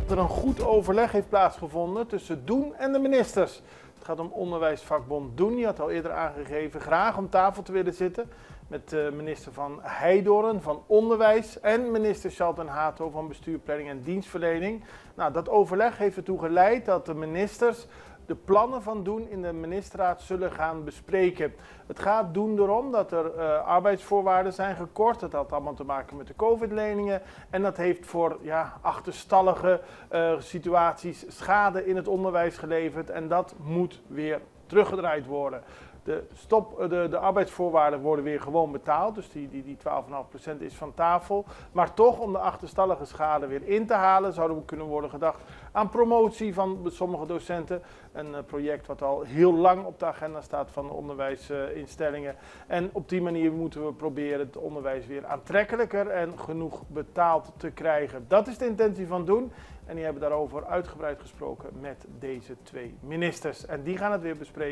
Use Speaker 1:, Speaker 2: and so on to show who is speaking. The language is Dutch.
Speaker 1: dat er een goed overleg heeft plaatsgevonden tussen Doen en de ministers. Het gaat om onderwijsvakbond Doen. Die had al eerder aangegeven graag om tafel te willen zitten met minister Van Heijdoorn van Onderwijs en minister Charlton Hato van Bestuur, Planning en Dienstverlening. Nou, dat overleg heeft ertoe geleid dat de ministers de plannen van Doen in de ministerraad zullen gaan bespreken. Het gaat Doen erom dat er arbeidsvoorwaarden zijn gekort. Dat had allemaal te maken met de COVID-leningen. En dat heeft voor achterstallige situaties schade in het onderwijs geleverd. En dat moet weer teruggedraaid worden. De arbeidsvoorwaarden worden weer gewoon betaald, dus die 12,5% is van tafel. Maar toch, om de achterstallige schade weer in te halen, zou er kunnen worden gedacht aan promotie van sommige docenten. Een project wat al heel lang op de agenda staat van de onderwijsinstellingen. En op die manier moeten we proberen het onderwijs weer aantrekkelijker en genoeg betaald te krijgen. Dat is de intentie van Doen. En die hebben daarover uitgebreid gesproken met deze twee ministers. En die gaan het weer bespreken